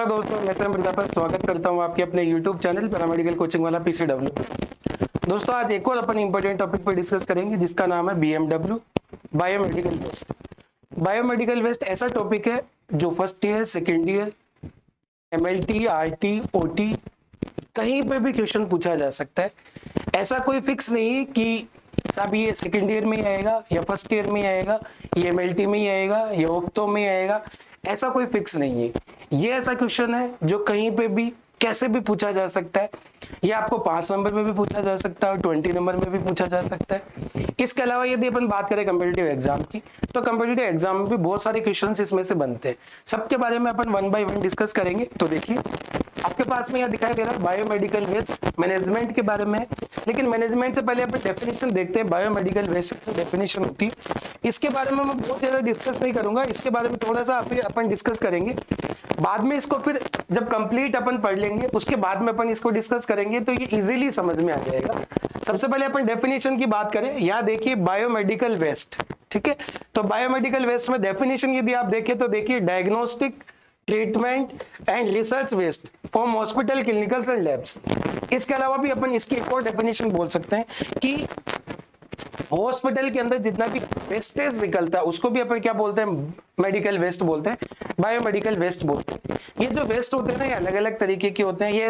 दोस्तों, मैं प्रताप स्वागत करता हूं आपके अपने YouTube चैनल पैरामेडिकल कोचिंग वाला PCW। दोस्तों, आज एक और अपन इंपॉर्टेंट टॉपिक पर डिस्कस करेंगे जिसका नाम है BMW biomedical waste. Biomedical waste ऐसा टॉपिक है जो first year, second year, MLT, RT, OT कहीं पे भी क्वेश्चन पूछा जा सकता है। ऐसा कोई फिक्स नहीं है कि साहब ये सेकेंड ईयर में ही आएगा या फर्स्ट ईयर में ही आएगा, ये MLT में ही आएगा या ऑप्टो में आएगा, ऐसा कोई फिक्स नहीं है। ये ऐसा क्वेश्चन है जो कहीं पे भी कैसे भी पूछा जा सकता है। ये आपको 5 नंबर में भी पूछा जा सकता है और 20 नंबर में भी पूछा जा सकता है। इसके अलावा यदि अपन बात करें कम्पिटिटिव एग्जाम की, तो कम्पिटिटिव एग्जाम में भी बहुत सारे क्वेश्चंस इसमें से बनते हैं। सबके बारे में अपन 1 बाय 1 डिस्कस करेंगे। तो देखिए, आपके पास में यहाँ दिखाई दे रहा है बायोमेडिकल वेस्ट मैनेजमेंट के बारे में है। लेकिन मैनेजमेंट से पहले अपन डेफिनेशन देखते हैं। बायोमेडिकल वेस्ट की डेफिनेशन होती है, इसके बारे में मैं बहुत ज्यादा डिस्कस नहीं करूंगा। इसके बारे में थोड़ा सा अपन डिस्कस करेंगे बाद में। इसको फिर जब कंप्लीट अपन पढ़ लेंगे उसके बाद में अपन इसको डिस्कस करेंगे तो ये इजीली समझ में आ जाएगा। सबसे पहले अपन डेफिनेशन की बात करें। यहाँ देखिए बायोमेडिकल वेस्ट, ठीक है। तो बायोमेडिकल वेस्ट में डेफिनेशन यदि आप देखें तो देखिए, diagnostic, treatment and research waste from hospital, clinicals and labs. इसके अलावा भी अपन इसकी एक और डेफिनेशन बोल सकते हैं कि हॉस्पिटल के अंदर जितना भी वेस्टेज निकलता है उसको भी अपन क्या बोलते हैं, मेडिकल वेस्ट बोलते हैं, बायोमेडिकल वेस्ट बोलते हैं। ये जो वेस्ट होते हैं ना, ये अलग अलग तरीके के होते हैं। ये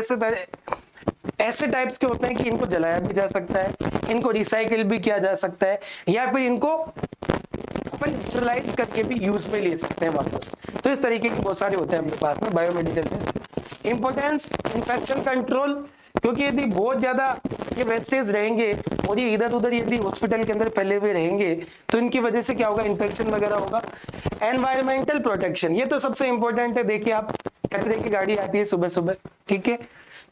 ऐसे टाइप्स के होते हैं कि इनको जलाया भी जा सकता है, इनको रिसाइकिल भी किया जा सकता है, या फिर इनको अपन न्यूट्रलाइज करके भी यूज में ले सकते हैं वापस। तो इस तरीके के बहुत सारे होते हैं अपने पास में biomedical waste. Importance, infection control, क्योंकि यदि बहुत ज्यादा ये वेस्टेज रहेंगे और ये इधर उधर यदि हॉस्पिटल के अंदर फैले हुए रहेंगे तो इनकी वजह से क्या होगा, इन्फेक्शन वगैरह होगा। एनवायरमेंटल प्रोटेक्शन, ये तो सबसे इंपॉर्टेंट है। देखिए, आप कचरे की गाड़ी आती है सुबह सुबह, ठीक है।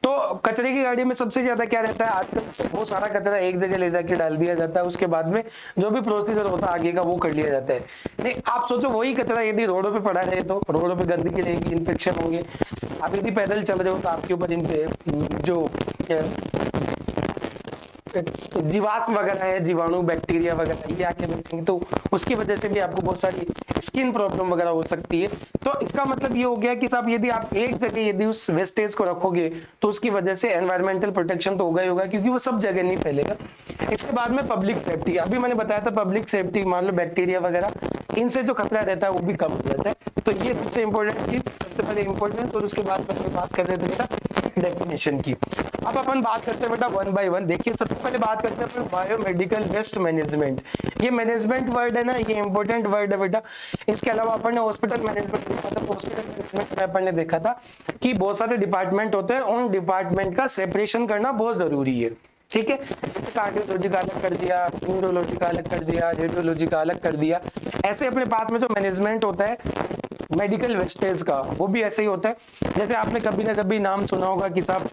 तो कचरे की गाड़ी में सबसे ज्यादा क्या रहता है, आजकल बहुत सारा कचरा एक जगह ले जाके डाल दिया जाता है। उसके बाद में जो भी प्रोसीजर होता है आगे का वो कर लिया जाता है। नहीं, आप सोचो वही कचरा यदि रोडों पे पड़ा रहे तो रोडों पे गंदगी रहेगी, इन्फेक्शन होंगे। आप यदि पैदल चल रहे हो तो आपके ऊपर इनके जो जीवाश्म वगैरह है, जीवाणु, बैक्टीरिया वगैरह, ये आके बैठेंगे तो उसकी वजह से भी आपको बहुत सारी स्किन प्रॉब्लम वगैरह हो सकती है। तो इसका मतलब ये हो गया कि साहब यदि आप एक जगह यदि उस वेस्टेज को रखोगे तो उसकी वजह से एनवायरमेंटल प्रोटेक्शन तो होगा ही होगा, क्योंकि वो सब जगह नहीं फैलेगा। इसके बाद में पब्लिक सेफ्टी, अभी मैंने बताया था पब्लिक सेफ्टी, मान लो बैक्टीरिया वगैरह, इनसे जो खतरा रहता है वो भी कम हो जाता है। तो ये सबसे इंपॉर्टेंट चीज, सबसे पहले इंपॉर्टेंट। और उसके बाद बात करते थे बेटा डेफिनेशन की। अब अपन बात करते हैं बेटा 1 बाय 1। देखिए, सबसे पहले बात करते हैं अपन बायोमेडिकल वेस्ट मैनेजमेंट। ये मैनेजमेंट वर्ड है ना, ये इंपॉर्टेंट वर्ड है बेटा। इसके अलावा अपन ने हॉस्पिटल मैनेजमेंट देखा था। हॉस्पिटल मैनेजमेंट में अपन ने देखा था कि बहुत सारे डिपार्टमेंट होते हैं, उन डिपार्टमेंट का सेपरेशन करना बहुत जरूरी है, ठीक है। कार्डियोलॉजी का अलग कर दिया, न्यूरोलॉजी का अलग कर दिया, रेडियोलॉजी का अलग कर दिया। ऐसे अपने पास में जो मैनेजमेंट होता है मेडिकल वेस्टेज का, वो भी ऐसे ही होता है। जैसे आपने कभी ना कभी नाम सुना होगा कि साहब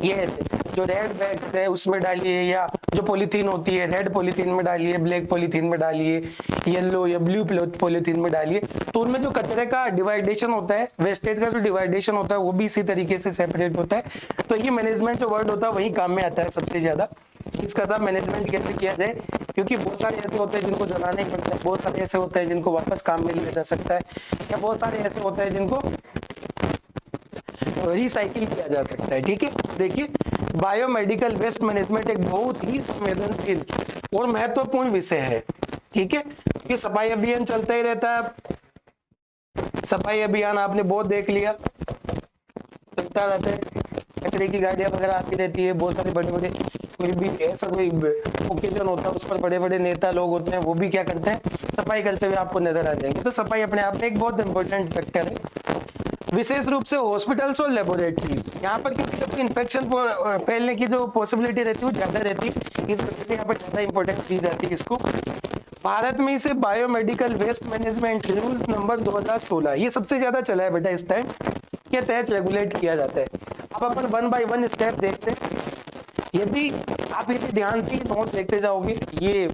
ये जो रेड बैग है उसमें डालिए, या जो पॉलीथीन होती है रेड पॉलीथीन में डालिए, ब्लैक पॉलीथीन में डालिए, येलो या ब्लू पॉलीथीन में डालिए। तो उनमें जो कचरे का डिवाइडेशन होता है, वेस्टेज का जो डिवाइडेशन होता है, वो भी इसी तरीके से सेपरेट होता है। तो ये मैनेजमेंट जो वर्ड होता है वही काम में आता है सबसे ज्यादा। इसका था मैनेजमेंट कैसे किया जाए, क्योंकि बहुत सारे ऐसे होते हैं जिनको जलाना ही पड़ता है, बहुत सारे ऐसे होते हैं जिनको वापस काम में लिया जा सकता है, या बहुत सारे ऐसे होते हैं जिनको रिसाइकिल किया जा सकता है, ठीक है। देखिए, बायोमेडिकल वेस्ट मैनेजमेंट एक बहुत ही संवेदनशील और महत्वपूर्ण विषय है, ठीक है। कि सफाई अभियान चलता ही रहता है। सफाई अभियान आपने बहुत देख लिया, चलता रहता है। कचरे की गाड़ियां वगैरह आती रहती है, बहुत सारे बड़े बड़े कोई भी ऐसा कोई ओकेजन होता है उस पर बड़े बड़े नेता लोग होते हैं, वो भी क्या करते हैं, सफाई करते हुए आपको नजर आ जाएंगे। तो सफाई अपने आप में एक बहुत इंपॉर्टेंट फैक्टर है, विशेष रूप से हॉस्पिटल्स और लेबोरेटरीज। यहाँ पर क्योंकि इन्फेक्शन फैलने की जो पॉसिबिलिटी रहती है वो ज्यादा रहती है, इस वजह से यहाँ पर ज्यादा इंपॉर्टेंस दी जाती है इसको। भारत में इसे biomedical waste management rules number 2016, ये सबसे ज्यादा चला है बेटा, इस टाइम के तहत रेगुलेट किया जाता है। अब अपन 1 बाय 1 स्टेप देखते हैं। यदि आप यदि ध्यान से नोट देखते जाओगे, ये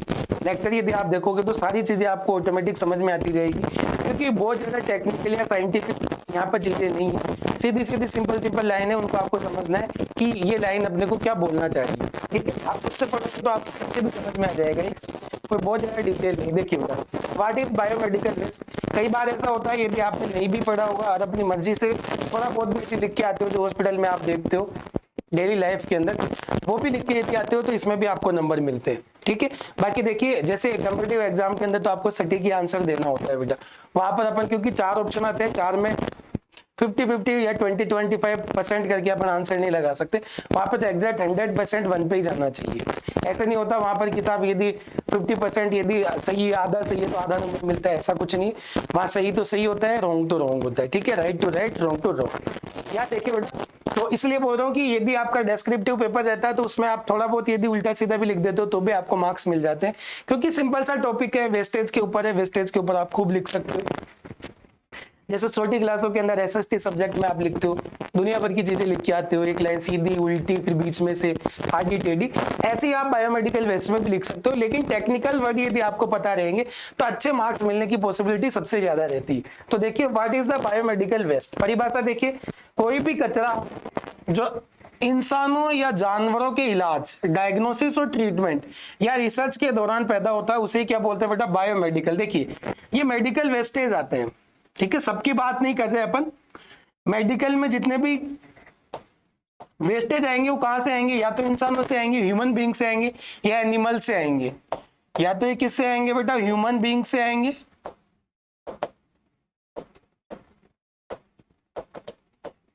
लेक्चर यदि आप देखोगे तो सारी चीजें आपको ऑटोमेटिक समझ में आती जाएगी, क्योंकि बहुत ज्यादा टेक्निकल या साइंटिफिक यहाँ पर चीजें नहीं है। सीधी सीधी सिंपल लाइन है, उनको आपको समझना है कि ये लाइन अपने को क्या बोलना चाहिए, ठीक है। आप उससे पढ़ोगे तो आपको भी समझ में आ जाएगा, कोई बहुत ज्यादा डिटेल नहीं। देखिए व्हाट इज बायोमेडिकल वेस्ट, कई बार ऐसा होता है यदि आपने नहीं भी पढ़ा होगा और अपनी मर्जी से थोड़ा बहुत भी लिख के आते हो, जो हॉस्पिटल में आप देखते हो डेली लाइफ के अंदर, वो भी लिख के लेके आते हो, तो इसमें भी आपको नंबर मिलते हैं। ठीक है, बाकी देखिए जैसे कॉम्पिटिटिव एग्जाम के अंदर तो आपको सटीक ही आंसर देना होता है बेटा। वहां पर अपन क्योंकि 4 ऑप्शन आते हैं, 4 में 50-50 या 20-25% करके अपन आंसर नहीं लगा सकते। वहां पर तो एग्जैक्ट 100% 1 पे ही जाना चाहिए। ऐसा नहीं होता वहां पर किताब यदि 50% यदि सही आधा सही है तो आधा नंबर मिलता है, ऐसा कुछ नहीं। वहां सही तो सही होता है, रॉन्ग तो रॉन्ग होता है। ठीक है, right to right, wrong to wrong. यार देखिए बेटा, तो इसलिए बोल रहा हूँ कि यदि आपका डेस्क्रिप्टिव पेपर रहता है तो उसमें आप थोड़ा बहुत यदि उल्टा सीधा भी लिख देते हो तो भी आपको मार्क्स मिल जाते हैं, क्योंकि सिंपल सा टॉपिक है, वेस्टेज के ऊपर है, वेस्टेज के ऊपर आप खूब लिख सकते हो। जैसे छोटी क्लासों के अंदर एसएसटी सब्जेक्ट में आप लिखते हो, दुनिया भर की चीजें लिख के आते हो, एक लाइन सीधी उल्टी फिर बीच में से आडी टेढ़ी, ऐसे ही आप बायोमेडिकल वेस्ट में भी लिख सकते हो। लेकिन टेक्निकल वर्ड यदि आपको पता रहेंगे तो अच्छे मार्क्स मिलने की पॉसिबिलिटी सबसे ज्यादा रहती है। तो देखिए what is the biomedical waste, परिभाषा देखिए, कोई भी कचरा जो इंसानों या जानवरों के इलाज, डायग्नोसिस और ट्रीटमेंट या रिसर्च के दौरान पैदा होता है, उसे क्या बोलते हैं बेटा, बायोमेडिकल। देखिए ये मेडिकल वेस्टेज आते हैं। ठीक है, सबकी बात नहीं कर रहे अपन। मेडिकल में जितने भी वेस्टेज आएंगे वो कहां से आएंगे, या तो इंसानों से आएंगे, ह्यूमन बीइंग से आएंगे, या एनिमल से आएंगे। या तो ये किससे आएंगे बेटा, ह्यूमन बीइंग से आएंगे,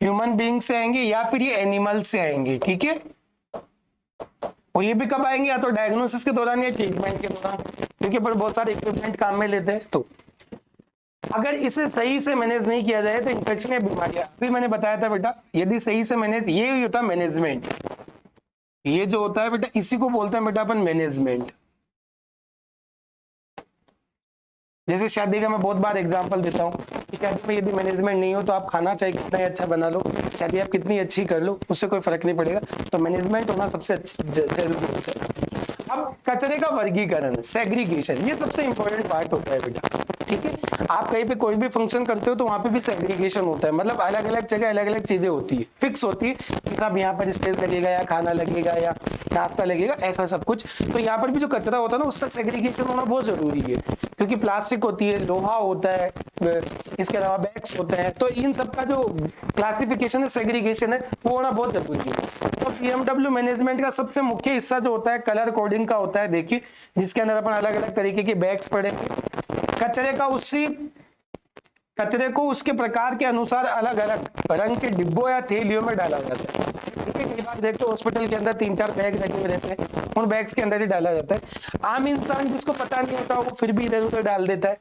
ह्यूमन बीइंग से आएंगे, या फिर ये एनिमल से आएंगे। ठीक है, और ये भी कब आएंगे, या तो डायग्नोसिस के दौरान या ट्रीटमेंट के दौरान, क्योंकि बहुत सारे इक्विपमेंट काम में लेते हैं। तो अगर इसे सही से मैनेज नहीं किया जाए तो इन्फेक्शन या बीमारियां, अभी मैंने बताया था बेटा, यदि सही से मैनेज, ये होता है मैनेजमेंट, ये जो होता है बेटा इसी को बोलते हैं बेटा अपन मैनेजमेंट। जैसे शादी का मैं बहुत बार एग्जांपल देता हूँ कि शादी में यदि मैनेजमेंट नहीं हो तो आप खाना चाहे कितना ही अच्छा बना लो, शादी आप कितनी अच्छी कर लो, उससे कोई फर्क नहीं पड़ेगा। तो मैनेजमेंट होना सबसे जरूरी होता है। अब कचरे का वर्गीकरण, सेग्रीगेशन, ये सबसे इंपॉर्टेंट पार्ट होता है बेटा। ठीक है, आप कहीं पे कोई भी फंक्शन करते हो तो वहां पे भी सेग्रीगेशन होता है, मतलब अलग अलग जगह अलग अलग चीजें होती है, फिक्स होती है कि साहब यहाँ पर स्पेस लगेगा या खाना लगेगा या नाश्ता लगेगा, ऐसा सब कुछ। तो यहाँ पर भी जो कचरा होता है ना उसका सेग्रीगेशन होना बहुत जरूरी है, क्योंकि प्लास्टिक होती है, लोहा होता है, इसके अलावा बैग्स होते हैं, तो इन सब का जो क्लासिफिकेशन है, सेग्रीगेशन है, वो होना बहुत जरूरी है। तो बीएमडब्ल्यू मैनेजमेंट का सबसे मुख्य हिस्सा जो होता है कलर कोडिंग का होता है। देखिए जिसके अंदर अपन अलग अलग तरीके के बैग्स पढ़ेंगे, कचरे को उसके प्रकार के अनुसार अलग अलग रंग के डिब्बों या थैलियों में डाला जाता है। ठीक है, कई बार देखते हो हॉस्पिटल के अंदर 3-4 बैग लगे हुए रहते हैं, उन बैग्स के अंदर ही डाला जाता है। आम इंसान जिसको पता नहीं होता वो फिर भी इधर उधर डाल देता है।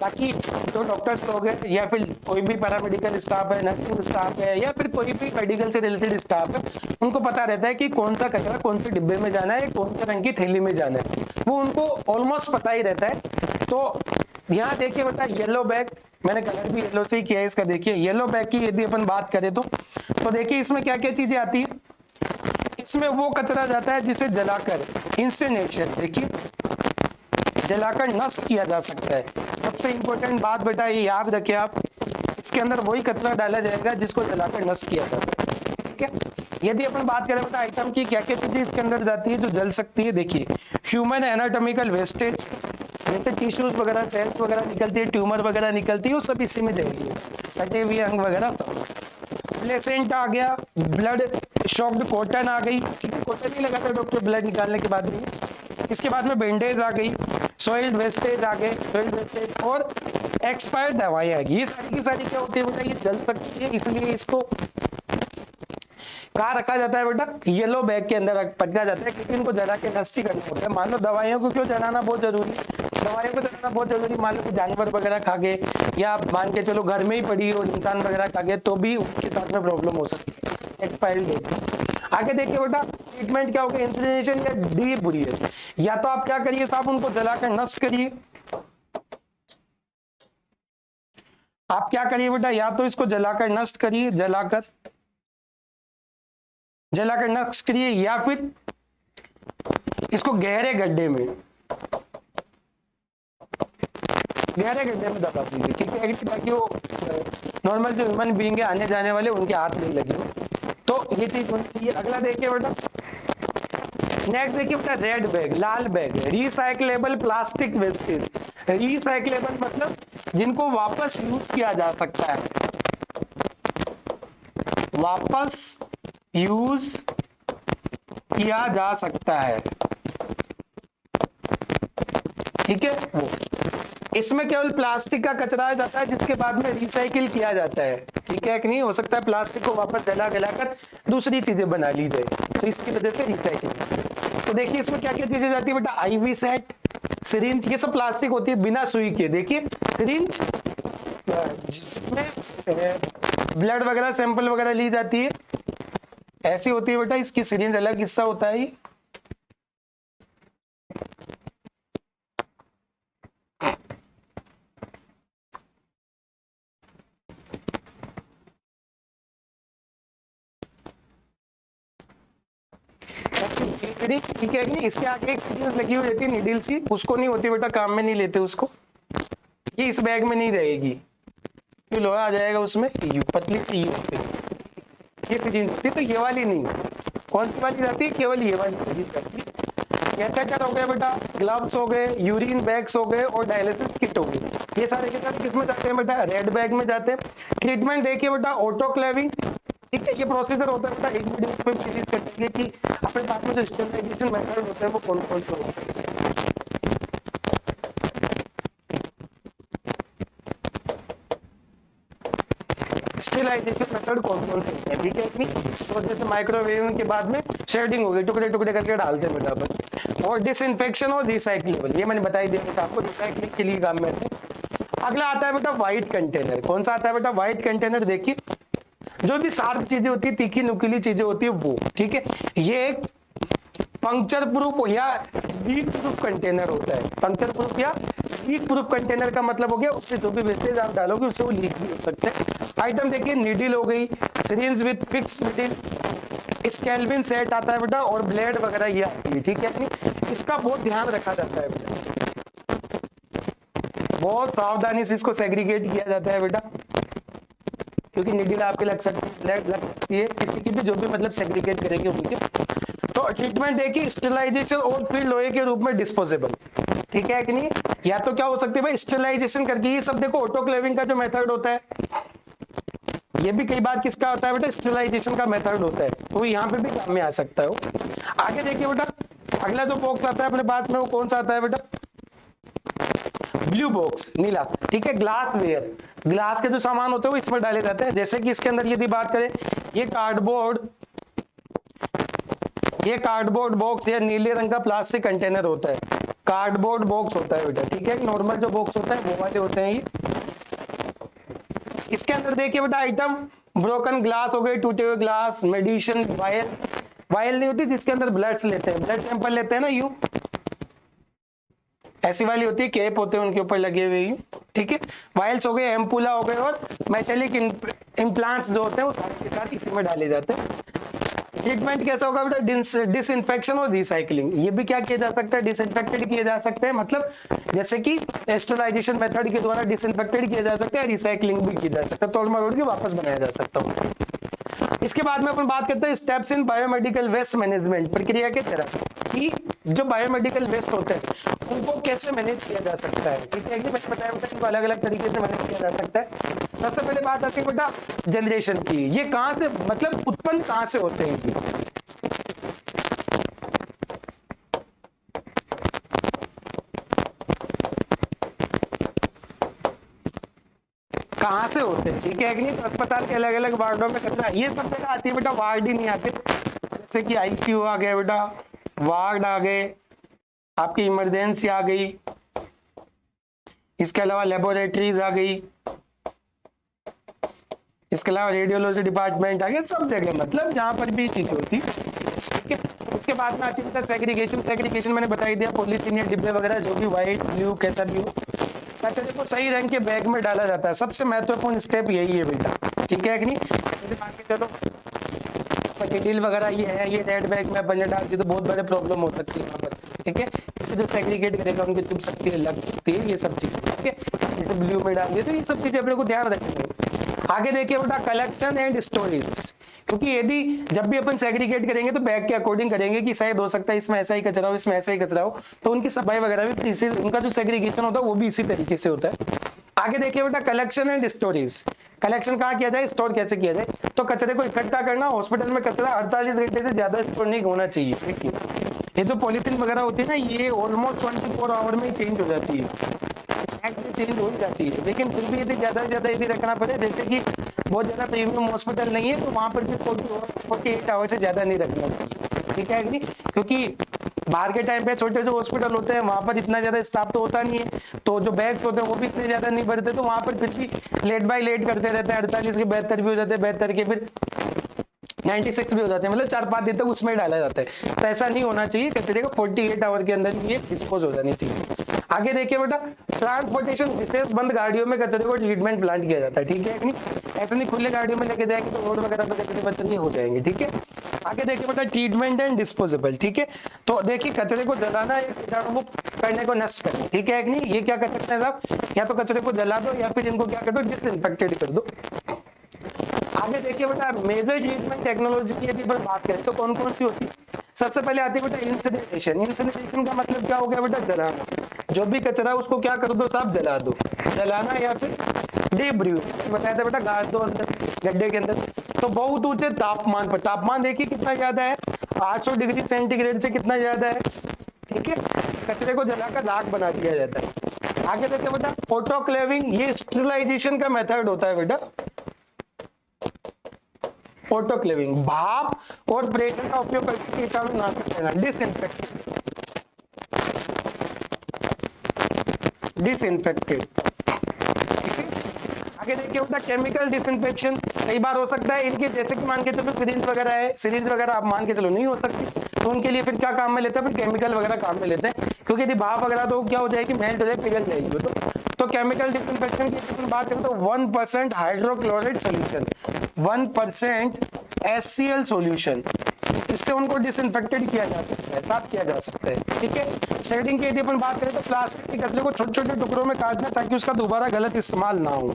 बाकी जो डॉक्टर्स लोग हैं या फिर कोई भी पैरामेडिकल स्टाफ है, नर्सिंग स्टाफ है, या फिर कोई भी मेडिकल से रिलेटेड स्टाफ है, उनको पता रहता है कि कौन सा कचरा कौन से डिब्बे में जाना है, कौन से रंग की थैली में जाना है, वो उनको ऑलमोस्ट पता ही रहता है। तो यहाँ देखिए बेटा, येलो बैग, मैंने कलर भी येलो से ही किया है इसका। देखिए येलो बैग की यदि अपन बात करें तो देखिए इसमें क्या क्या चीजें आती है। इसमें वो कचरा जाता है जिसे जलाकर, इंसिनरेशन, देखिए जलाकर नष्ट किया जा सकता है। सबसे इंपॉर्टेंट बात बेटा ये याद रखें आप, इसके अंदर वही कचरा डाला जाएगा जिसको जलाकर नष्ट किया जा सकता है। ठीक है, यदि अपन बात करें बेटा आइटम की क्या क्या चीजें इसके अंदर जाती है जो जल सकती है। देखिए ह्यूमन एनाटॉमिकल वेस्टेज, जैसे टिश्यूज वगैरह, सेल्स वगैरह निकलती है, ट्यूमर वगैरह निकलती है, वो सब इसी में जाएगी, कटे हुए अंग वगैरह सब। प्लेसेंट आ गया, ब्लड शॉक्ड कॉटन आ गई, कॉटन नहीं लगाता डॉक्टर ब्लड निकालने के बाद भी। इसके बाद में बैंडेज आ गई, सॉइल्ड वेस्टेज आ गए, सॉइल्ड वेस्टेज, और एक्सपायर्ड दवाएं आ गई। ये सारी की सारी क्या होती है बेटा, ये जल सकती है, इसलिए इसको कहाँ रखा जाता है बेटा, येलो बैग के अंदर पटका जाता है, क्योंकि इनको जला के नष्ट करना होता है। मान लो दवाइयों को क्यों जलाना बहुत जरूरी है, दवाइयों को जलाना बहुत जरूरी, मान लो जानवर वगैरह खा गए, या मान के चलो घर में ही पड़ी और इंसान वगैरह खा गए, तो भी उनके साथ में प्रॉब्लम हो सकती है, एक्सपायरी डेट। आगे देखिए बेटा ट्रीटमेंट क्या होगा, इंसिनरेशन या डीब्रिएशन। या तो आप क्या करिए साहब, उनको जलाकर नष्ट करिए, आप क्या करिए बेटा, या तो इसको जलाकर नष्ट करिए, जलाकर नष्ट करिए, या फिर इसको गहरे गड्ढे में दबा दीजिए। ठीक है, ताकि वो नॉर्मल जो ह्यूमन बीइंग है आने जाने वाले उनके हाथ नहीं लगे। तो ये चीज होनी चाहिए। अगला देखिए बेटा, नेक्स्ट देखिए बेटा रेड बैग, लाल bag, recyclable plastic wastage. Recyclable मतलब जिनको वापस यूज किया जा सकता है, वापस यूज किया जा सकता है, ठीक है। वो इसमें केवल प्लास्टिक का कचरा आ जाता है जिसके बाद में रिसाइकिल किया जाता है, ठीक है कि नहीं। हो सकता है प्लास्टिक को वापस जला गलाकर दूसरी चीजें बना ली जाए, तो इसकी वजह से रिसाइकिल। तो देखिए इसमें क्या क्या चीजें जाती है बेटा, आईवी सेट, सिरिंज, ये सब प्लास्टिक होती है बिना सुई के। देखिए सिरिंज जिसमें ब्लड वगैरह सैंपल वगैरह ली जाती है, ऐसी होती है बेटा, इसकी सिरिंज अलग हिस्सा होता है। ठीक है कि इसके आगे एक सिरिंज लगी हुई रहती है नीडल सी, उसको नहीं होती बेटा, काम में नहीं लेते उसको, ये इस बैग में नहीं जाएगी, ये लोहा आ जाएगा उसमें, यू पतली सी यू होती है ये सिरिंज होती है। तो ये वाली नहीं, कौन सी वाली जाती है, केवल ये वाली सिरिंज जाती है। कैथेटर हो गया बेटा, ग्लव्स हो गए, यूरिन बैग्स हो गए और डायलिसिस किट हो गई, ये सारे के साथ किस में जाते हैं बेटा, रेड बैग में जाते हैं। ट्रीटमेंट देखिए बेटा, ऑटोक्लेविंग, ठीक है, ये प्रोसीजर होता है बेटा, एक वीडियो पे सीरीज करेंगे कि अपने पास में जो स्टेरिलाइजेशन मेथड होते हैं वो कौन कौन से होते हैं। स्टेरिलाइजेशन मेथड कौन कौन से होते हैं, ठीक है कि नहीं। तो जैसे माइक्रोवेव के बाद में शेडिंग हो गई, टुकड़े टुकड़े करके डालते हैं बेटा अपन, और डिसइंफेक्शन और रिसाइक्लेबल, ये मैंने बताई दिया बेटा आपको, रिसाइक्लिंग के लिए काम में आते हैं। अगला आता है बेटा व्हाइट कंटेनर, कौन सा आता है बेटा, व्हाइट कंटेनर। देखिए जो भी शार्प चीजें होती है, तीखी नुकीली चीजें होती है वो, ठीक है, ये एक पंक्चर प्रूफ या लीक प्रूफ कंटेनर होता है। पंक्चर प्रूफ या लीक प्रूफ कंटेनर का मतलब हो गया उससे जो भी वेस्टेज आप डालोगे उससे वो लीक भी हो सकते हैं। आइटम देखिए, नीडल हो गई, सिरिंज विद फिक्स नीडल, स्केल्विन सेट आता है बेटा, और ब्लेड वगैरह ये आती है, ठीक है। इसका बहुत ध्यान रखा जाता है बेटा, बहुत सावधानी से इसको सेग्रीगेट किया जाता है बेटा, क्योंकि नीडल आपके लग सकती है, ब्लेड लग सकती है, किसी की भी जो भी मतलब सेग्रीगेट करेंगे उनके। तो ट्रीटमेंट देखिए, स्टेरिलाइजेशन और फिर लोहे के रूप में डिस्पोजेबल, ठीक है कि नहीं। या तो क्या हो सकती है भाई, स्टेरिलाइजेशन करके, ये सब देखो ऑटोक्लेविंग का जो मेथड होता है, ये भी कई बार किसका होता है बेटा, स्टेरिलाइजेशन का मेथड होता है, तो यहाँ पे भी काम में आ सकता है वो। आगे देखिए बेटा, अगला जो बॉक्स आता है अपने पास में वो कौन सा आता है बेटा, ब्लू बॉक्स, नीला, ठीक है। ग्लास वेयर, ग्लास के जो सामान होते हैं वो इसमें डाले जाते हैं। जैसे कि इसके अंदर यदि बात करें, ये कार्डबोर्ड बॉक्स या नीले रंग का प्लास्टिक कंटेनर होता है, कार्डबोर्ड बॉक्स होता है बेटा, ठीक है। नॉर्मल जो बॉक्स होता है वो वाले होते हैं ये। इसके अंदर देखिए बेटा आइटम, ब्रोकन ग्लास हो गए, टूटे हुए ग्लास, मेडिसिन वायल, वायल नहीं होती जिसके अंदर ब्लड लेते हैं, ब्लड सैंपल लेते हैं ना, यूं ऐसी वाली होती है, कैप होते हैं उनके ऊपर लगे हुए यूं, ठीक है। वायल्स हो गए, एम्पुला हो गए, और मेटेलिक इम्प्लांट्स जो होते हैं वो सारे के साथ इसी में डाले जाते हैं। ट्रीटमेंट कैसा होगा बेटा, डिसइंफेक्शन और रिसाइकलिंग, ये भी क्या किया जा सकता है, डिसइंफेक्टेड किए जा सकते हैं, मतलब जैसे कि स्टेरिलाइजेशन मेथड के द्वारा डिसइंफेक्टेड किया जा सकता है, रिसाइकलिंग भी की जा सकता है, तोड़ मरोड़ के वापस बनाया जा सकता है। इसके बाद में अपन बात करते हैं steps in biomedical waste management, प्रक्रिया के तरफ कि जो बायोमेडिकल वेस्ट होते हैं उनको कैसे मैनेज किया जा सकता है, ठीक है। मैंने बताया बेटा इनको अलग अलग तरीके से मैनेज किया जा सकता है। सबसे पहले बात आती है बेटा जनरेशन की, ये कहां से मतलब उत्पन्न कहां से होते हैं, कहां से होते हैं, ठीक है कि नहीं। अस्पताल के अलग अलग वार्डों में कचरा, ये सब जगह आती है बेटा, वार्ड ही नहीं आते, जैसे कि आईसीयू आ गया बेटा, वार्ड आ गए, आपकी इमरजेंसी आ गई, इसके अलावा लेबोरेटरीज आ गई, इसके अलावा रेडियोलॉजी डिपार्टमेंट आ गया, सब जगह मतलब जहां पर भी चीज होती, ठीक है। उसके बाद में आती है सेग्रीगेशन, सेग्रीगेशन मैंने बताई दिया, पॉलीथीन या डिब्बे वगैरह जो भी व्हाइट ब्लू कैसा भी हो, कचरे को सही रंग के बैग में डाला जाता है। सबसे महत्वपूर्ण स्टेप यही है बेटा, ठीक है कि नहीं। चलो नीडल वगैरह ये है, ये रेड बैग में अपन डाल दी तो बहुत बड़े प्रॉब्लम हो सकती है यहाँ पर, ठीक है। जो सेग्रीगेट करेगा उनकी चुभ सकती है, लग सकती है, ये सब चीजें, ठीक है। जैसे ब्लू में डाल दिए तो ये सब चीजें अपने को ध्यान रखनी है। आगे देखिए बेटा कलेक्शन एंड स्टोरेज, क्योंकि यदि जब भी अपन सेग्रीगेट करेंगे तो बैग के अकॉर्डिंग करेंगे कि शायद हो सकता है इसमें ऐसा ही कचरा हो, इसमें ऐसा ही कचरा हो, तो उनकी सफाई वगैरह भी इसी, उनका जो सेग्रीगेशन होता है वो भी इसी तरीके से होता है। आगे देखिए बेटा कलेक्शन एंड स्टोरेज, कलेक्शन कहाँ किया जाए, स्टोर कैसे किया जाए। तो कचरे को इकट्ठा करना, हॉस्पिटल में कचरा 48 घंटे से ज्यादा स्टोर नहीं होना चाहिए। देखिए ये जो पॉलीथीन वगैरह होती है ना, ये ऑलमोस्ट 24 आवर में ही चेंज हो जाती है, चेंज हो जाती है, लेकिन फिर भी यदि ज्यादा से ज्यादा यदि रखना पड़े, जैसे कि बहुत ज्यादा प्रीमियम हॉस्पिटल नहीं है तो वहां पर भी 48 आवर से ज्यादा नहीं रखना चाहिए, ठीक है नहीं, क्योंकि बाहर के टाइम पे छोटे जो हॉस्पिटल होते हैं वहां पर इतना ज्यादा स्टाफ तो होता नहीं है, तो जो बैग्स होते हैं वो भी इतने ज्यादा नहीं भरते, तो वहां पर फिर भी लेट बाय लेट करते रहते हैं, 48 के 72 भी हो जाते हैं, 72 के फिर 96 भी हो जाते हैं, मतलब 4-5 दिन तक उसमें डाला जाता है। तो ऐसा नहीं होना चाहिए, कचरे को 48 आवर के अंदर ये डिस्पोज हो जानी चाहिए। आगे देखिए बेटा ट्रांसपोर्टेशन, विशेष बंद गाड़ियों में कचरे को ट्रीटमेंट प्लांट किया जाता है, ठीक है नहीं, ऐसे नहीं खुले गाड़ियों में लेके जाएंगे तो रोड वगैरह पे कचरे बचने हो जाएंगे, ठीक है। आगे देखिए बेटा ट्रीटमेंट एंड डिस्पोजेबल, ठीक है, तो देखिए कचरे को जलाना या कीटाणु मुक्त करने को नष्ट करना, ठीक है नहीं, ये क्या कर सकते हैं साहब, या तो कचरे को जला दो या फिर इनको क्या कर दो, डिसइंफेक्टेड कर दो। आगे देखिए बेटा मेजर ट्रीटमेंट टेक्नोलॉजी की यदि बात करें तो कौन कौन सी होती है। सबसे पहले आती है बेटा इंसिनरेशन, इंसिनरेशन का मतलब क्या हो गया बेटा, जलाना, जो भी कचरा है उसको क्या कर दो साहब, जला दो, जलाना, या फिर डीब्रू बताया था बेटा, गाड़ दो अंदर गड्ढे के अंदर। तो बहुत ऊंचे तापमान पर, तापमान देखिए कितना ज्यादा है, 800 डिग्री सेंटीग्रेड से कितना ज्यादा है, ठीक है, कचरे को जलाकर राख बना दिया जाता है। आगे देखिए बेटा ऑटोक्लेविंग, ये स्टरलाइजेशन का मेथड होता है बेटा, ऑटोक्लेविंग, भाप और प्रेशर का उपयोग करके कीटाणु नाशक करना, डिसइंफेक्टेड। आगे देखिए होता है केमिकल डिसइंफेक्शन, कई बार हो सकता है इनके, जैसे कि मान के चलो सिरिंज वगैरह है, सिरिंज वगैरह आप मान के चलो नहीं हो सकती, तो उनके लिए फिर क्या काम में लेते हैं, फिर केमिकल वगैरह काम में लेते हैं, क्योंकि यदि भाप वगैरह तो क्या हो जाएगी, मेल्ट हो जाएगी, पिघल जाएगी। तो केमिकल डिसइंफेक्शन की बात करें तो 1% हाइड्रोक्लोराइड सोल्यूशन, 1% HCl सोल्यूशन, इससे उनको डिसइंफेक्टेड किया जा सकता है, साफ किया जा सकता है, ठीक है। शेडिंग की यदि अपन बात करें तो प्लास्टिक के कचरे को छोटे छोटे टुकड़ों में काटना ताकि उसका दोबारा गलत इस्तेमाल ना हो,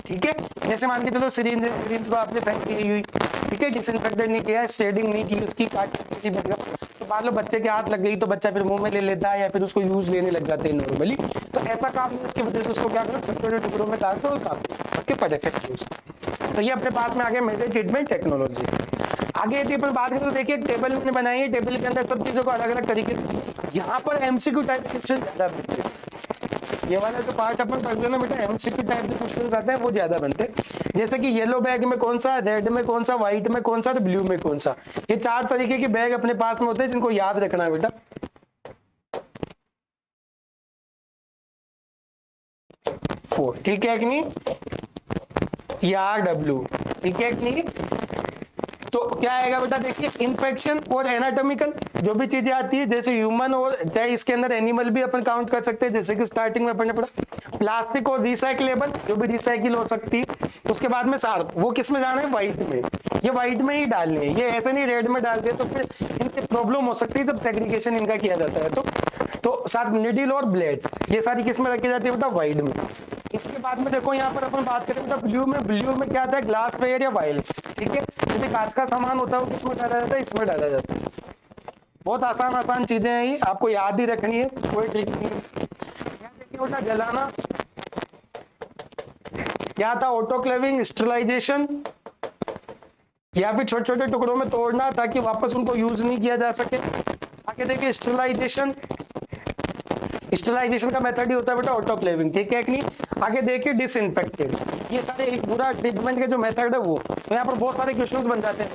ठीक है। जैसे मान के चलो सिरिंज को आपने फेंक दी हुई, ठीक है, डिसइंफेक्टेड नहीं किया, शेडिंग नहीं की, उसकी काट तो मान लो बच्चे के हाथ लग गई तो बच्चा फिर मुंह में ले लेता है या फिर उसको यूज लेने लग जाते हैं नॉर्मली, तो ऐसा काम नहीं, उसकी वजह से उसको क्या करो, छोटे छोटे टुकड़ों में काट दो, परफेक्ट यूज। तो ये अपने पास में आ गया मेजर ट्रीटमेंट टेक्नोलॉजी। आगे यदि अपन बात करें तो देखिए टेबल मैंने बनाई है, टेबल के अंदर सब चीजों को अलग अलग तरीके से, यहाँ पर एमसीक्यू टाइप क्वेश्चन ज्यादा बनते हैं, ये वाला जो पार्ट अपन पढ़ ना बेटा, एमसीक्यू टाइप के क्वेश्चन आते हैं वो ज्यादा बनते हैं, जैसे कि येलो बैग में कौन सा, रेड में कौन सा, व्हाइट में कौन सा, तो ब्लू में कौन सा, ये 4 तरीके के बैग अपने पास में होते हैं जिनको याद रखना है बेटा। ठीक है कि नहीं, RW, ठीक है कि नहीं। तो क्या आएगा बेटा, देखिए इन्फेक्शन और एनाटॉमिकल जो भी चीजें आती है, जैसे ह्यूमन और चाहे इसके अंदर एनिमल भी अपन काउंट कर सकते हैं, जैसे कि स्टार्टिंग में अपन ने पढ़ा प्लास्टिक और रिसाइक्लेबल जो भी रिसाइकिल हो सकती है। उसके बाद में शार्प, वो किस में जाना है, व्हाइट में, ये व्हाइट में ही डालने हैं, ये ऐसे नहीं रेड में डाल दे तो फिर इनकी प्रॉब्लम हो सकती है जब सेग्रीगेशन इनका किया जाता है। तो साथ निडिल और ब्लेड्स ये सारी किस में रखी जाती है बेटा, व्हाइट में। इसके बाद में देखो यहाँ पर अपन बात करें बेटा ब्लू में क्या आता है, ग्लास वेयर या वाइल्स, ठीक है, जैसे कांच का सामान होता है वो किसमें डाला जाता है, इसमें डाला जाता है। बहुत आसान चीजें हैं, ये आपको याद ही रखनी है, कोई ट्रिक नहीं है। देखिए बेटा जलाना, क्या था, ऑटोक्लेविंग, स्टरलाइजेशन, या फिर छोटे छोटे टुकड़ों में तोड़ना ताकि वापस उनको यूज नहीं किया जा सके। आगे देखिए स्टरलाइजेशन का मेथड ही होता है बेटा ऑटोक्लेविंग, ठीक है कि नहीं। आगे देखिए डिसइंफेक्टेड, ये सारे एक पूरा ट्रीटमेंट के जो मेथड है वो, तो यहाँ पर बहुत सारे क्वेश्चंस बन जाते हैं।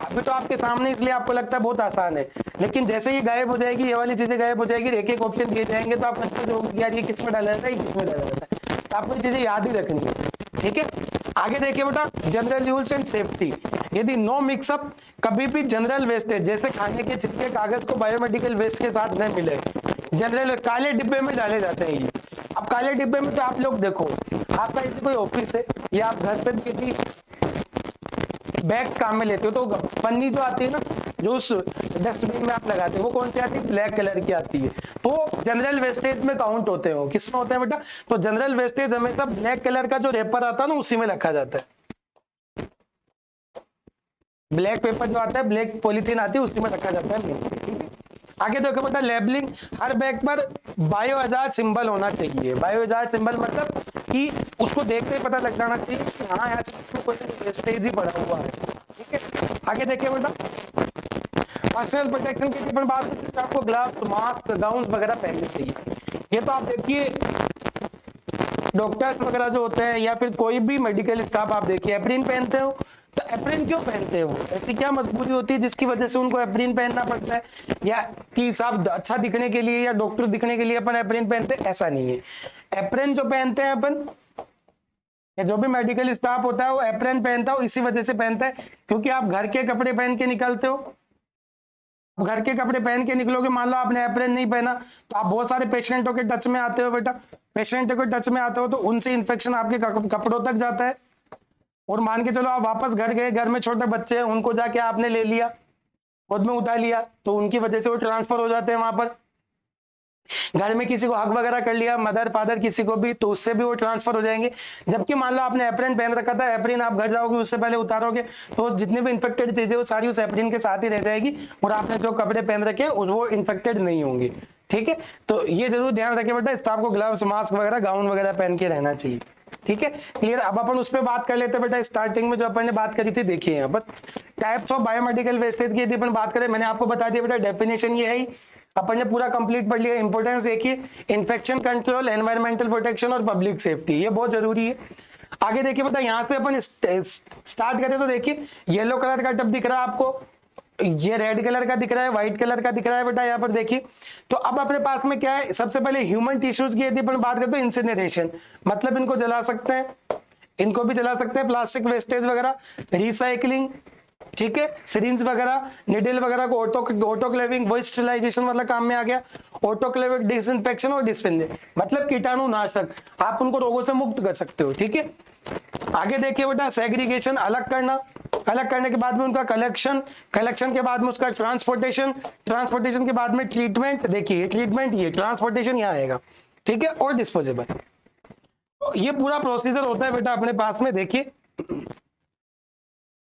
अभी तो आपके सामने इसलिए आपको लगता है बहुत आसान है, लेकिन जैसे ही गायब हो जाएगी, ये वाली चीजें गायब हो जाएगी, एक एक ऑप्शन दिए जाएंगे तो आप लगता है यार ये किस में डाला जाता है, किस में डाला जाता है, तो आपको ये चीजें याद ही रखनी है, ठीक है। आगे देखिए बेटा जनरल रूल्स एंड सेफ्टी, यदि नो मिक्सअप, कभी भी जनरल वेस्टेज जैसे खाने के छिलके कागज को बायोमेडिकल वेस्ट के साथ न मिले, जनरल काले डिब्बे में डाले जाते हैं ये। अब काले डिब्बे में तो आप लोग देखो, आपका यदि कोई ऑफिस है या आप घर पे किसी बैग काम में लेते हो तो पन्नी जो आती है ना, जो उस डस्टबिन में आप लगाते हो वो कौन सी आती है, ब्लैक कलर की आती है। वो जनरल वेस्टेज में काउंट होते हो। किस में होते हैं बेटा? तो जनरल वेस्टेज हमेशा ब्लैक कलर का जो रेपर आता है ना उसी में रखा जाता है। ब्लैक पेपर जो आता है, ब्लैक पॉलीथीन आती है, उसी में रखा जाता है। आगे देखो बेटा, लेबलिंग, हर बैग पर बायो हजार्ड सिंबल होना चाहिए। बायो हजार्ड सिंबल मतलब कि उसको देखते ही पता लग जाना चाहिए कि हाँ यार कोई वेस्टेज ही पड़ा हुआ है। ठीक है, आगे देखिए बेटा, पर्सनल प्रोटेक्शन की अपन बात करते हैं, आपको ग्लव्स, मास्क, गाउन्स वगैरह पहनने चाहिए। ये तो आप देखिए डॉक्टर्स वगैरह जो होते हैं या फिर कोई भी मेडिकल स्टाफ आप देखिए एप्रिन पहनते हो। तो एप्रिन क्यों पहनते हैं? वो ऐसी क्या मजबूरी होती है जिसकी वजह से उनको एप्रिन पहनना पड़ता है? या कि साहब अच्छा दिखने के लिए या डॉक्टर दिखने के लिए अपन एप्रिन पहनते हैं? ऐसा नहीं है। एप्रिन जो पहनते हैं अपन, या जो भी मेडिकल स्टाफ होता है वो एप्रिन पहनता है, इसी वजह से पहनता है क्योंकि आप घर के कपड़े पहन के निकलते हो। घर के कपड़े पहन के निकलोगे, मान लो आपने एप्रिन नहीं पहना, तो आप बहुत सारे पेशेंटों के टच में आते हो बेटा। पेशेंटों के टच में आते हो तो उनसे इन्फेक्शन आपके कपड़ों तक जाता है। और मान के चलो आप वापस घर गए, घर में छोटे बच्चे हैं, उनको जाके आपने ले लिया, गोद में उठा लिया, तो उनकी वजह से वो ट्रांसफर हो जाते हैं वहां पर। घर में किसी को हक वगैरह कर लिया, मदर फादर किसी को भी, तो उससे भी वो ट्रांसफर हो जाएंगे। जबकि मान लो आपने एप्रिन पहन रखा था, एप्रिन आप घर जाओगे उससे पहले उतारोगे तो जितने भी इन्फेक्टेड चीजें वो सारी उस एप्रिन के साथ ही रह जाएगी और आपने जो कपड़े पहन रखे हैं वो इन्फेक्टेड नहीं होंगे। ठीक है, तो ये जरूर ध्यान रखे बेटा, स्टाफ को ग्लव्स, मास्क वगैरह, गाउन वगैरह पहन के रहना चाहिए। ठीक है, क्लियर। अब अपन उस पर बात कर लेते हैं बेटा। स्टार्टिंग में जो अपन ने बात करी थी, देखिए यहाँ पर टाइप्स ऑफ बायोमेडिकल वेस्टेज की यदि अपन बात करें, मैंने आपको बता दिया बेटा, डेफिनेशन ये है, अपन ने पूरा कंप्लीट पढ़ लिया। इंपॉर्टेंस देखिए, इन्फेक्शन कंट्रोल, एनवायरमेंटल प्रोटेक्शन और पब्लिक सेफ्टी, ये बहुत जरूरी है। आगे देखिए बेटा, यहाँ से अपन स्टार्ट करें तो देखिए येलो कलर का टब दिख रहा है आपको, ये रेड कलर का दिख रहा है, व्हाइट कलर का दिख रहा है बेटा, यहाँ पर देखिए। तो अब अपने पास में क्या है, सबसे पहले ह्यूमन टिश्यूज की यदि अपन बात करते हैं, इंसिनरेशन, मतलब इनको जला सकते हैं, इनको भी जला सकते हैं, प्लास्टिक वेस्टेज वगैरह, रिसाइकलिंग, ठीक है, सिरिंज वगैरह, निडल वगैरह को ऑटोक्लेविंग, वो स्टरलाइजेशन वाला काम में आ गया, ऑटोक्लेविक डिसइंफेक्शन और डिस्पेंसिंग, मतलब कीटाणुनाशक, आप उनको रोगों से मुक्त कर सकते हो। ठीक है, आगे देखिए बेटा, सेग्रीगेशन, अलग करना, अलग करने के बाद में उनका कलेक्शन, कलेक्शन के बाद में उसका ट्रांसपोर्टेशन, ट्रांसपोर्टेशन के बाद में ट्रीटमेंट, देखिए ट्रीटमेंट, ये ट्रांसपोर्टेशन यहाँ आएगा। ठीक है, और डिस्पोजेबल, तो ये पूरा प्रोसीजर होता है बेटा अपने पास में। देखिए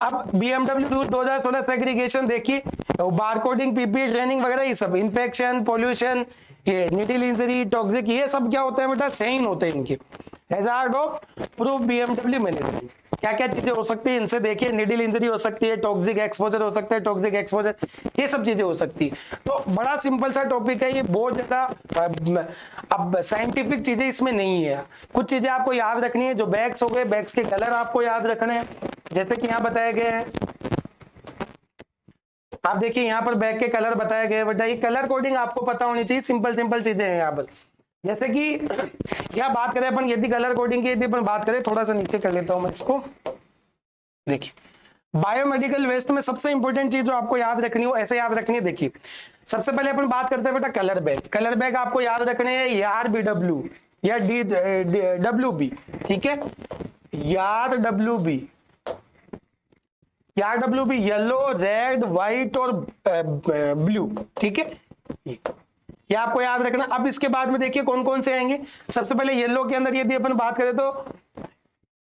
अब BMW रूल 2016 सेग्रीगेशन, देखिए बारकोडिंग, पीपीई ट्रेनिंग वगैरह, ये सब इन्फेक्शन, पोल्यूशन, ये निडल इंजरी, टॉक्सिक, ये सब क्या होता है बेटा, चेन होते हैं इनके। Hazard of proof BMW management, क्या क्या चीजें हो सकती है इनसे, देखिए निडल इंजरी हो सकती है, टॉक्सिक एक्सपोजर हो सकता है, टॉक्सिक एक्सपोजर, ये सब चीजें हो सकती है। तो बड़ा सिंपल सा टॉपिक है ये, बहुत ज्यादा अब साइंटिफिक चीजें इसमें नहीं है। कुछ चीजें आपको याद रखनी है, जो बैग्स हो गए, बैग्स के कलर आपको याद रखने हैं, जैसे कि यहाँ बताए गए हैं। आप देखिए यहाँ पर बैग के कलर बताए गए बेटा, ये कलर कोडिंग आपको पता होनी चाहिए, सिंपल सिंपल चीजें हैं यहाँ पर। जैसे कि यहाँ बात करें अपन, यदि कलर कोडिंग की यदि अपन बात करें, थोड़ा सा नीचे कर लेता हूं मैं इसको। देखिए बायोमेडिकल वेस्ट में सबसे इंपॉर्टेंट चीज जो आपको याद रखनी हो, ऐसे याद रखनी है। देखिए सबसे पहले अपन बात करते हैं बेटा कलर बैग। कलर बैग आपको याद रखने हैं RBW या DWB, ठीक है, RWB, RWB yellow, red, white और ब्लू, ठीक है, ये आपको याद रखना। अब इसके बाद में देखिए कौन कौन से आएंगे। सबसे पहले येलो के अंदर यदि अपन बात करें तो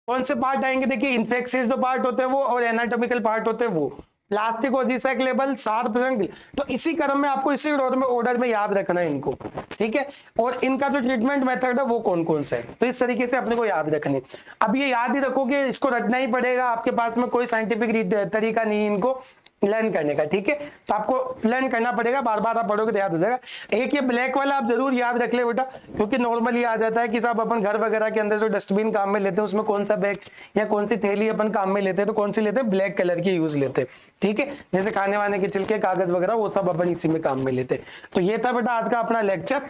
कौन से पार्ट आएंगे, देखिए इन्फेक्शियस जो पार्ट होते हैं वो, और एनाटॉमिकल पार्ट होते हैं वो, प्लास्टिक और रिसाइक्लेबल 7%। तो इसी क्रम में आपको इसी ऑर्डर में याद रखना है इनको, ठीक है, और इनका जो ट्रीटमेंट मेथड है वो कौन कौन सा है, तो इस तरीके से अपने को याद रखनी। अब ये याद ही रखोगे, इसको रटना ही पड़ेगा, आपके पास में कोई साइंटिफिक तरीका नहीं है इनको लर्न करने का, ठीक है, तो आपको लर्न करना पड़ेगा, बार बार आप पढ़ोगे तो याद हो जाएगा। एक ये ब्लैक वाला आप जरूर याद रख ले बेटा, क्योंकि नॉर्मली आ जाता है कि साहब अपन घर वगैरह के अंदर जो डस्टबिन काम में लेते हैं उसमें कौन सा बैग या कौन सी थैली अपन काम में लेते हैं, तो कौन सी लेते हैं, ब्लैक कलर की यूज लेते हैं, ठीक है, जैसे खाने वाने के छिलके, कागज वगैरह, वो सब अपन इसी में काम में लेते हैं। तो ये था बेटा आज का अपना लेक्चर,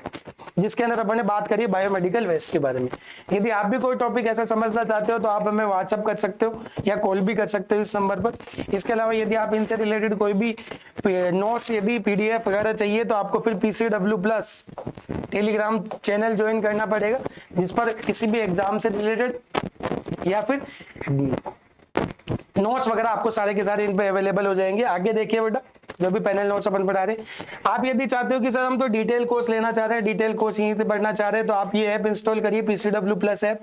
जिसके अंदर अपन ने बात करी बायोमेडिकल वेस्ट के बारे में। यदि आप भी कोई टॉपिक ऐसा समझना चाहते हो तो आप हमें व्हाट्सअप कर सकते हो या कॉल भी कर सकते हो इस नंबर पर। इसके अलावा यदि आप इनसे रिलेटेड कोई भी नोट्स, यदि PDF वगैरह चाहिए तो आपको फिर PCW+ टेलीग्राम चैनल ज्वाइन करना पड़ेगा, जिस पर किसी भी एग्जाम से रिलेटेड या फिर नोट्स वगैरह आपको सारे के सारे इन पे अवेलेबल हो जाएंगे। आगे देखिए बेटा, जो भी पैनल नोट्स अपन पढ़ा रहे हैं। आप यदि चाहते हो कि सर हम तो डिटेल कोर्स लेना चाह रहे हैं, डिटेल कोर्स यहीं से पढ़ना चाह रहे हैं, तो आप ये ऐप इंस्टॉल करिए, PCW प्लस ऐप,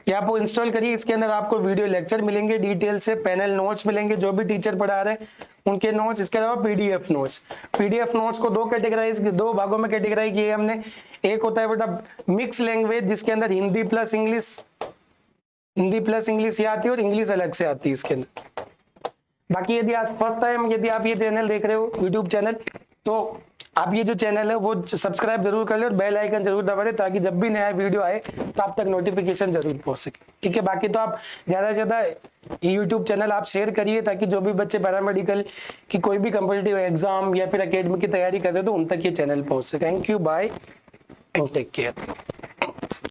ये आप इंस्टॉल करिए। इसके अंदर आपको वीडियो लेक्चर मिलेंगे, डिटेल से पैनल नोट्स मिलेंगे, जो भी टीचर पढ़ा रहे हैं उनके नोट्स, इसके अलावा पीडीएफ नोट्स। पीडीएफ नोट्स को दो भागों में कैटेगराइज किए हमने। एक होता है बेटा मिक्स लैंग्वेज, जिसके अंदर हिंदी प्लस इंग्लिश ये आती है और इंग्लिश अलग से आती है इसके अंदर। बाकी यदि आज फर्स्ट टाइम यदि आप ये चैनल देख रहे हो यूट्यूब चैनल, तो आप ये जो चैनल है वो सब्सक्राइब जरूर कर ले और बेल आइकन जरूर दबा दे, ताकि जब भी नया वीडियो आए तो आप तक नोटिफिकेशन जरूर पहुंच सके। ठीक है, बाकी तो आप ज्यादा से ज्यादा ये यूट्यूब चैनल आप शेयर करिए, ताकि जो भी बच्चे पैरामेडिकल की कोई भी कम्पिटिटिव एग्जाम या फिर अकेडमी की तैयारी कर रहे हो तो उन तक ये चैनल पहुंच सके। Thank you, bye and take care.